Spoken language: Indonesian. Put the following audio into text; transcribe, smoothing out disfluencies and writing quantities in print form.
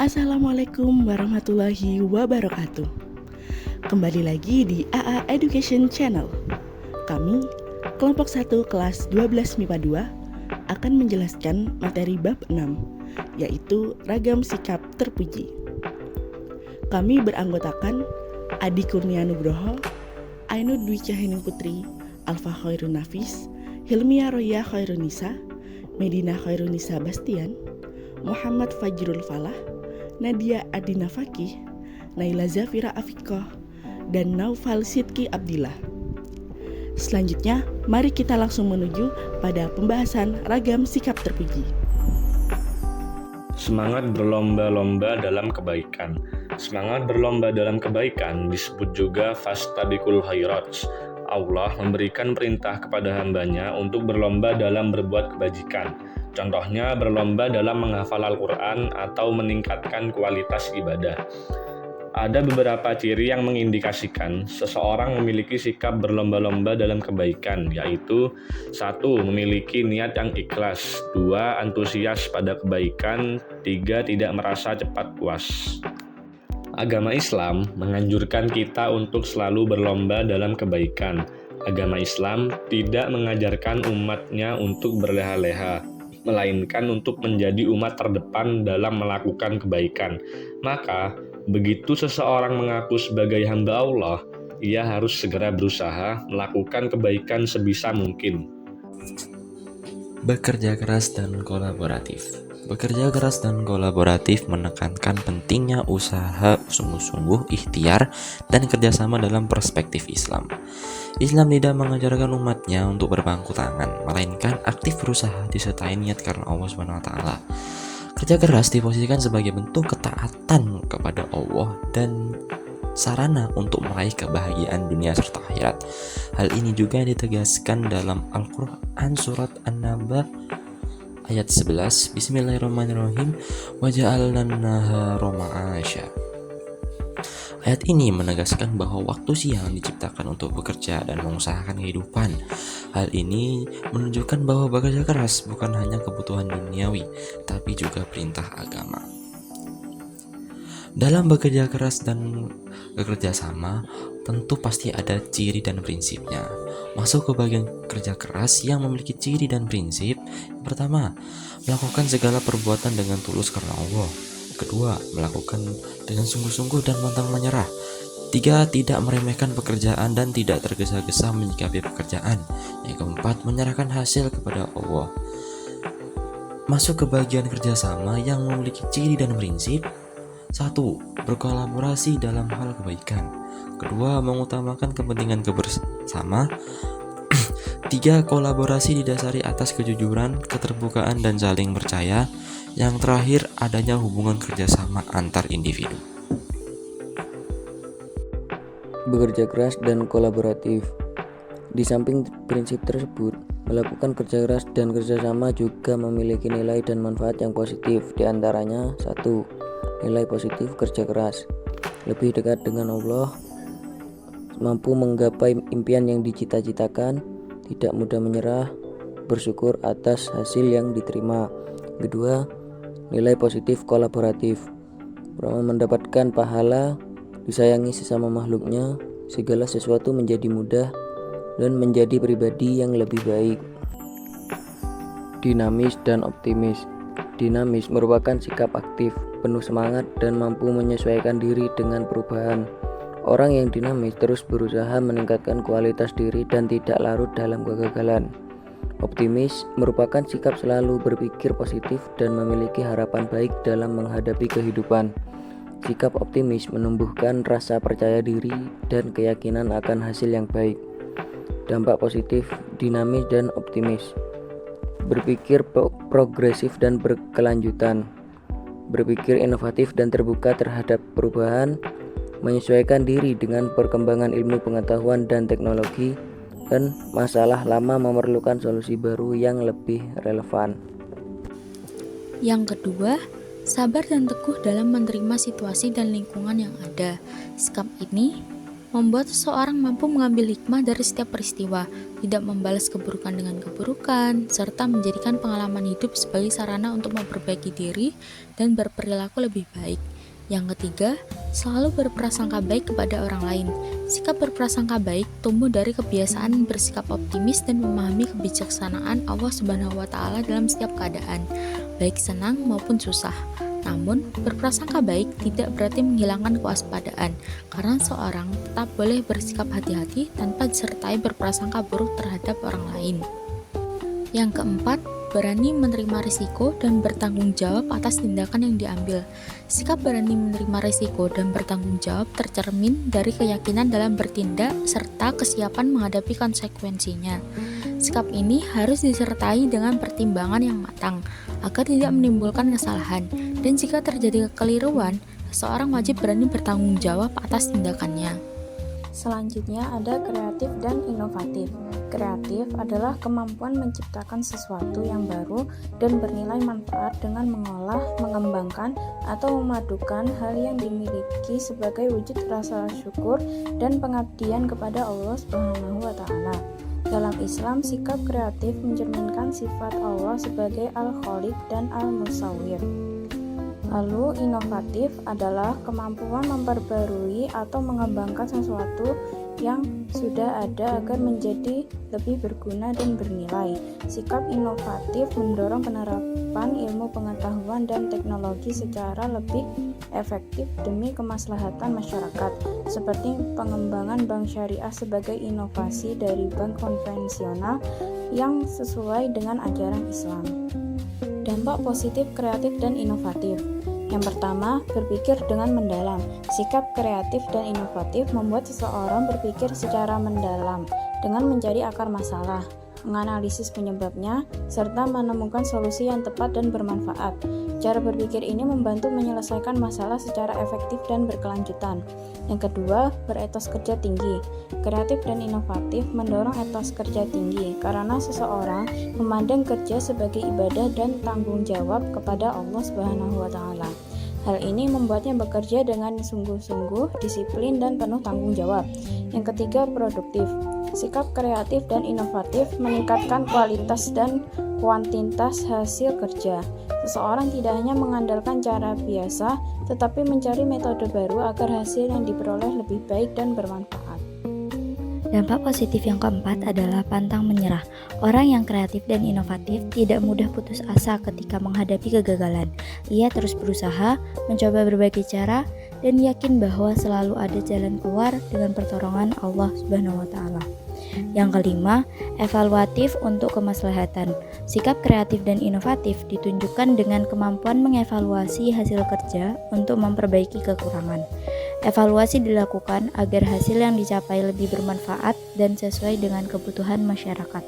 Assalamualaikum warahmatullahi wabarakatuh. Kembali lagi di AA Education Channel. Kami, kelompok 1 kelas 12 MIPA 2, akan menjelaskan materi bab 6, yaitu ragam sikap terpuji. Kami beranggotakan Adi Kurnia Nugroho, Ainud Dwi Cahyani Putri, Alfa Khairun Nafis, Hilmia Roya Khairunisa, Medina Khairunisa Bastian, Muhammad Fajrul Falah, Nadia Adina Fakih, Naila Zafira Afikoh, dan Naufal Sidki Abdillah. Selanjutnya, mari kita langsung menuju pada pembahasan ragam sikap terpuji. Semangat berlomba-lomba dalam kebaikan. Semangat berlomba dalam kebaikan disebut juga fastabiqul khairats. Allah memberikan perintah kepada hambanya untuk berlomba dalam berbuat kebajikan. Contohnya berlomba dalam menghafal Al-Quran atau meningkatkan kualitas ibadah. Ada beberapa ciri yang mengindikasikan seseorang memiliki sikap berlomba-lomba dalam kebaikan, yaitu 1. Memiliki niat yang ikhlas, 2. Antusias pada kebaikan, 3. Tidak merasa cepat puas. Agama Islam menganjurkan kita untuk selalu berlomba dalam kebaikan. Agama Islam tidak mengajarkan umatnya untuk berleha-leha, melainkan untuk menjadi umat terdepan dalam melakukan kebaikan. Maka, begitu seseorang mengaku sebagai hamba Allah, ia harus segera berusaha melakukan kebaikan sebisa mungkin. Bekerja keras dan kolaboratif. Bekerja keras dan kolaboratif menekankan pentingnya usaha sungguh-sungguh, ikhtiar, dan kerjasama dalam perspektif Islam. Islam tidak mengajarkan umatnya untuk berpangku tangan, melainkan aktif berusaha disertai niat karena Allah SWT. Kerja keras diposisikan sebagai bentuk ketaatan kepada Allah dan sarana untuk meraih kebahagiaan dunia serta akhirat. Hal ini juga ditegaskan dalam Al-Quran surat An-Naba ayat 11. Bismillahirrahmanirrahim. Wa ja'alna an-nahara ma'asya. Ayat ini menegaskan bahwa waktu siang diciptakan untuk bekerja dan mengusahakan kehidupan. Hal ini menunjukkan bahwa bekerja keras bukan hanya kebutuhan duniawi, tapi juga perintah agama. Dalam bekerja keras dan bekerja sama, tentu pasti ada ciri dan prinsipnya. Masuk ke bagian kerja keras yang memiliki ciri dan prinsip. Yang pertama, melakukan segala perbuatan dengan tulus karena Allah. Kedua, melakukan dengan sungguh-sungguh dan pantang menyerah. 3. Tidak meremehkan pekerjaan dan tidak tergesa-gesa menyikapi pekerjaan. Yang keempat, menyerahkan hasil kepada Allah. Masuk ke bagian kerjasama yang memiliki ciri dan prinsip. 1. Berkolaborasi dalam hal kebaikan. Kedua, mengutamakan kepentingan bersama. 3. Kolaborasi didasari atas kejujuran, keterbukaan, dan saling percaya. Yang terakhir, adanya hubungan kerjasama antar individu. Bekerja keras dan kolaboratif. Di samping prinsip tersebut, melakukan kerja keras dan kerjasama juga memiliki nilai dan manfaat yang positif. Di antaranya, 1. Nilai positif kerja keras, lebih dekat dengan Allah, mampu menggapai impian yang dicita-citakan, tidak mudah menyerah, bersyukur atas hasil yang diterima. Kedua, nilai positif kolaboratif, mendapatkan pahala, disayangi sesama makhluknya, segala sesuatu menjadi mudah, dan menjadi pribadi yang lebih baik. Dinamis dan optimis. Dinamis merupakan sikap aktif, penuh semangat, dan mampu menyesuaikan diri dengan perubahan. Orang yang dinamis terus berusaha meningkatkan kualitas diri dan tidak larut dalam kegagalan. Optimis merupakan sikap selalu berpikir positif dan memiliki harapan baik dalam menghadapi kehidupan. Sikap optimis menumbuhkan rasa percaya diri dan keyakinan akan hasil yang baik. Dampak positif dinamis dan optimis. Berpikir progresif dan berkelanjutan, berpikir inovatif dan terbuka terhadap perubahan, menyesuaikan diri dengan perkembangan ilmu pengetahuan dan teknologi, dan masalah lama memerlukan solusi baru yang lebih relevan. Yang kedua, sabar dan teguh dalam menerima situasi dan lingkungan yang ada. Sikap ini membuat seseorang mampu mengambil hikmah dari setiap peristiwa, tidak membalas keburukan dengan keburukan, serta menjadikan pengalaman hidup sebagai sarana untuk memperbaiki diri dan berperilaku lebih baik. Yang ketiga, selalu berprasangka baik kepada orang lain. Sikap berprasangka baik tumbuh dari kebiasaan bersikap optimis dan memahami kebijaksanaan Allah Subhanahu wa Ta'ala dalam setiap keadaan, baik senang maupun susah. Namun, berprasangka baik tidak berarti menghilangkan kewaspadaan, karena seorang tetap boleh bersikap hati-hati tanpa disertai berprasangka buruk terhadap orang lain. Yang keempat, berani menerima risiko dan bertanggung jawab atas tindakan yang diambil. Sikap berani menerima risiko dan bertanggung jawab tercermin dari keyakinan dalam bertindak serta kesiapan menghadapi konsekuensinya. Sikap ini harus disertai dengan pertimbangan yang matang agar tidak menimbulkan kesalahan, dan jika terjadi kekeliruan, seseorang wajib berani bertanggung jawab atas tindakannya. Selanjutnya ada kreatif dan inovatif. Kreatif adalah kemampuan menciptakan sesuatu yang baru dan bernilai manfaat dengan mengolah, mengembangkan, atau memadukan hal yang dimiliki sebagai wujud rasa syukur dan pengabdian kepada Allah Subhanahu wa Ta'ala. Dalam Islam, sikap kreatif mencerminkan sifat Allah sebagai Al-Khaliq dan Al-Musawwir. Lalu, inovatif adalah kemampuan memperbarui atau mengembangkan sesuatu yang sudah ada agar menjadi lebih berguna dan bernilai. Sikap inovatif mendorong penerapan ilmu pengetahuan dan teknologi secara lebih efektif demi kemaslahatan masyarakat, seperti pengembangan bank syariah sebagai inovasi dari bank konvensional yang sesuai dengan ajaran Islam. Dampak positif kreatif dan inovatif. Yang pertama, berpikir dengan mendalam. Sikap kreatif dan inovatif membuat seseorang berpikir secara mendalam dengan mencari akar masalah, menganalisis penyebabnya, serta menemukan solusi yang tepat dan bermanfaat. Cara berpikir ini membantu menyelesaikan masalah secara efektif dan berkelanjutan. Yang kedua, beretos kerja tinggi. Kreatif dan inovatif mendorong etos kerja tinggi karena seseorang memandang kerja sebagai ibadah dan tanggung jawab kepada Allah Subhanahu wa Ta'ala. Hal ini membuatnya bekerja dengan sungguh-sungguh, disiplin, dan penuh tanggung jawab. Yang ketiga, produktif. Sikap kreatif dan inovatif meningkatkan kualitas dan kuantitas hasil kerja. Seseorang tidak hanya mengandalkan cara biasa, tetapi mencari metode baru agar hasil yang diperoleh lebih baik dan bermanfaat. Dampak positif yang keempat adalah pantang menyerah. Orang yang kreatif dan inovatif tidak mudah putus asa ketika menghadapi kegagalan. Ia terus berusaha, mencoba berbagai cara, dan yakin bahwa selalu ada jalan keluar dengan pertolongan Allah Subhanahu wa Ta'ala. Yang kelima, evaluatif untuk kemaslahatan. Sikap kreatif dan inovatif ditunjukkan dengan kemampuan mengevaluasi hasil kerja untuk memperbaiki kekurangan. Evaluasi dilakukan agar hasil yang dicapai lebih bermanfaat dan sesuai dengan kebutuhan masyarakat.